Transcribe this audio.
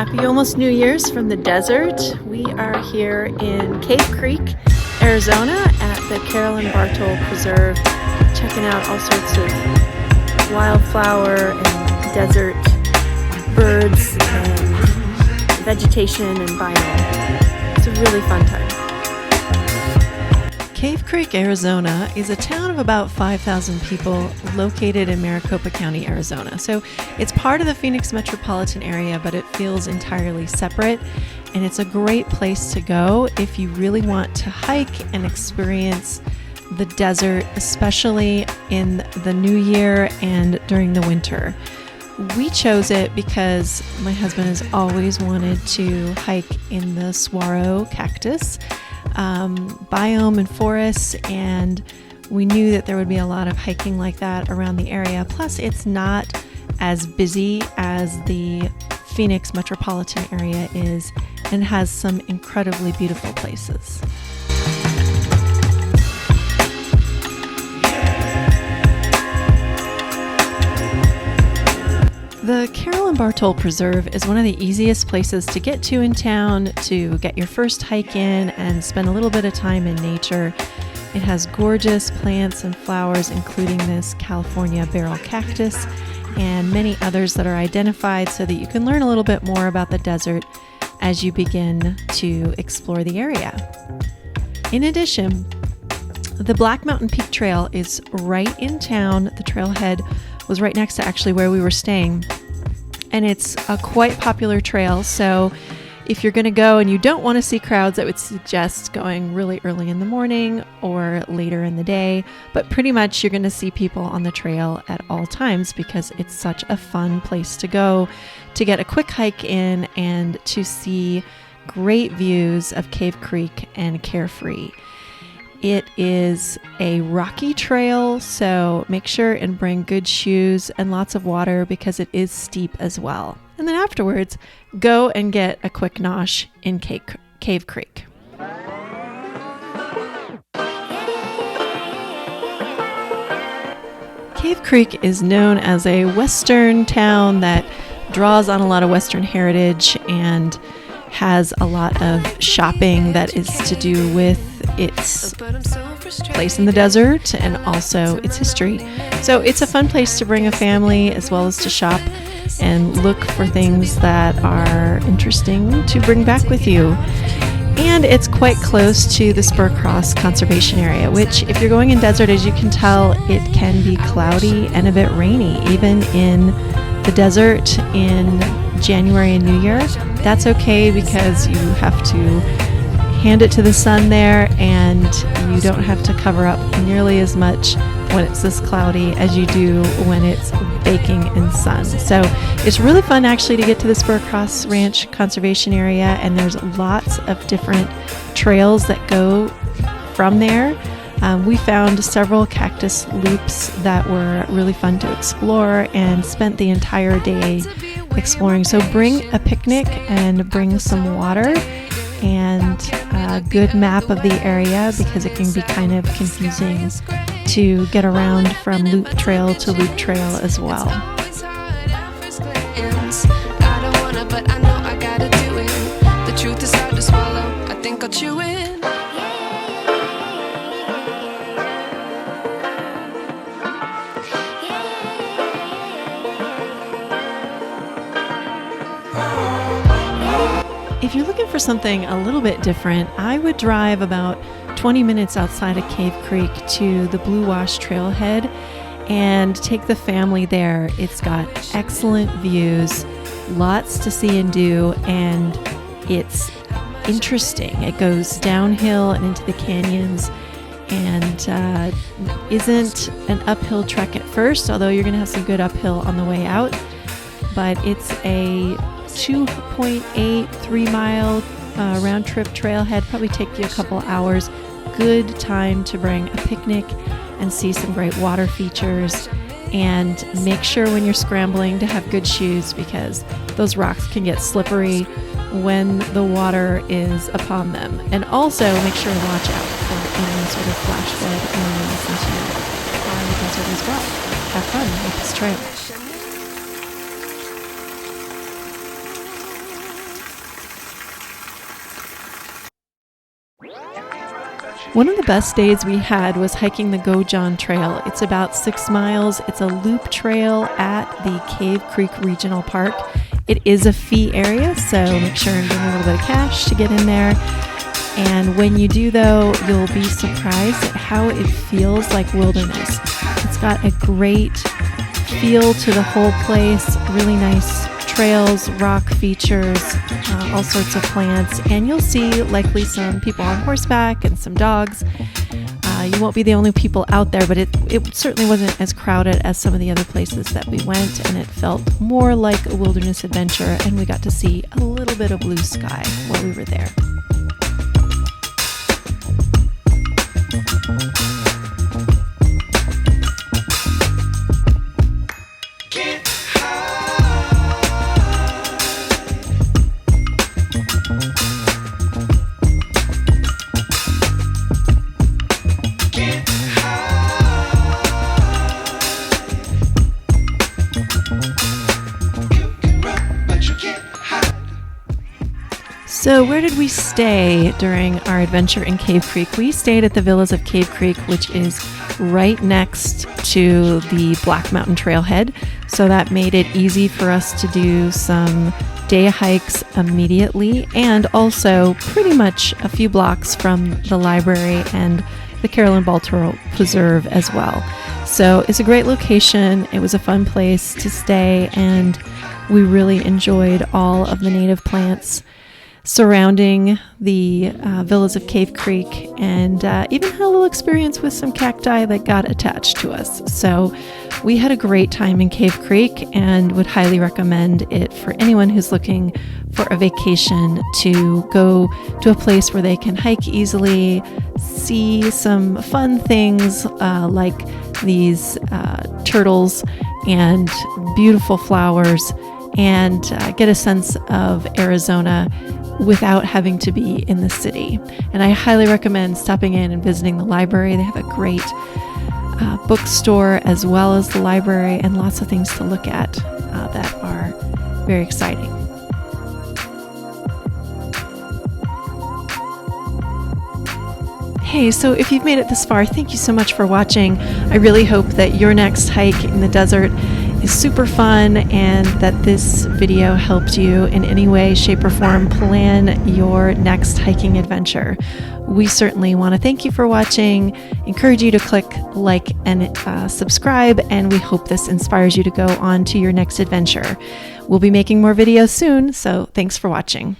Happy almost New Year's from the desert. We are here in Cave Creek, Arizona at the Carolyn Bartol Preserve, checking out all sorts of wildflower and desert birds and vegetation and biome. It's a really fun time. Cave Creek, Arizona is a town of about 5,000 people located in Maricopa County, Arizona. So it's part of the Phoenix metropolitan area, but it feels entirely separate. And it's a great place to go if you really want to hike and experience the desert, especially in the new year and during the winter. We chose it because my husband has always wanted to hike in the saguaro cactus biome and forests, and we knew that there would be a lot of hiking like that around the area. Plus, it's not as busy as the Phoenix metropolitan area is and has some incredibly beautiful places. The Carolyn Bartol Preserve is one of the easiest places to get to in town, to get your first hike in and spend a little bit of time in nature. It has gorgeous plants and flowers, including this California barrel cactus and many others that are identified so that you can learn a little bit more about the desert as you begin to explore the area. In addition, the Black Mountain Peak Trail is right in town. The trailhead was right next to actually where we were staying, and it's a quite popular trail. So if you're going to go and you don't want to see crowds, I would suggest going really early in the morning or later in the day, but pretty much you're going to see people on the trail at all times because it's such a fun place to go to get a quick hike in and to see great views of Cave Creek and Carefree. It is a rocky trail, so make sure and bring good shoes and lots of water because it is steep as well. And then afterwards, go and get a quick nosh in Cave Creek. Cave Creek is known as a Western town that draws on a lot of Western heritage and has a lot of shopping that is to do with its place in the desert and also its history. So it's a fun place to bring a family as well as to shop and look for things that are interesting to bring back with you. And it's quite close to the Spur Cross Conservation Area, which if you're going in desert, as you can tell, it can be cloudy and a bit rainy, even in the desert in January and New Year. That's okay because you have to hand it to the sun there and you don't have to cover up nearly as much when it's this cloudy as you do when it's baking in sun. So it's really fun actually to get to the Spur Cross Ranch Conservation Area, and there's lots of different trails that go from there. We found several cactus loops that were really fun to explore and spent the entire day exploring. So bring a picnic and bring some water and a good map of the area because it can be kind of confusing to get around from loop trail to loop trail as well. If you're looking for something a little bit different, I would drive about 20 minutes outside of Cave Creek to the Blue Wash Trailhead and take the family there. It's got excellent views, lots to see and do, and it's interesting. It goes downhill and into the canyons and isn't an uphill trek at first, although you're going to have some good uphill on the way out. But it's a 2.83 mile round trip trailhead, probably take you a couple hours. Good time to bring a picnic and see some great water features, and make sure when you're scrambling to have good shoes because those rocks can get slippery when the water is upon them. And also make sure to watch out for any sort of flash flood areas into the desert as well. Have fun with this trail. One of the best days we had was hiking the Go John Trail. It's about 6 miles. It's a loop trail at the Cave Creek Regional Park. It is a fee area, so make sure and bring a little bit of cash to get in there. And when you do, though, you'll be surprised at how it feels like wilderness. It's got a great feel to the whole place, really nice trails, rock features, all sorts of plants, and you'll see likely some people on horseback and some dogs. You won't be the only people out there, but it certainly wasn't as crowded as some of the other places that we went, and it felt more like a wilderness adventure, and we got to see a little bit of blue sky while we were there. So where did we stay during our adventure in Cave Creek? We stayed at the Villas of Cave Creek, which is right next to the Black Mountain Trailhead. So that made it easy for us to do some day hikes immediately, and also pretty much a few blocks from the library and the Carolyn Baltoro Preserve as well. So it's a great location. It was a fun place to stay, and we really enjoyed all of the native plants surrounding the Villas of Cave Creek, and even had a little experience with some cacti that got attached to us. So we had a great time in Cave Creek and would highly recommend it for anyone who's looking for a vacation to go to a place where they can hike easily, see some fun things like these turtles and beautiful flowers, and get a sense of Arizona without having to be in the city. And I highly recommend stopping in and visiting the library. They have a great bookstore as well as the library, and lots of things to look at that are very exciting. Hey, so if you've made it this far, thank you so much for watching. I really hope that your next hike in the desert is super fun, and that this video helped you in any way, shape, or form plan your next hiking adventure. We certainly want to thank you for watching, encourage you to click like and subscribe, and we hope this inspires you to go on to your next adventure. We'll be making more videos soon, so thanks for watching.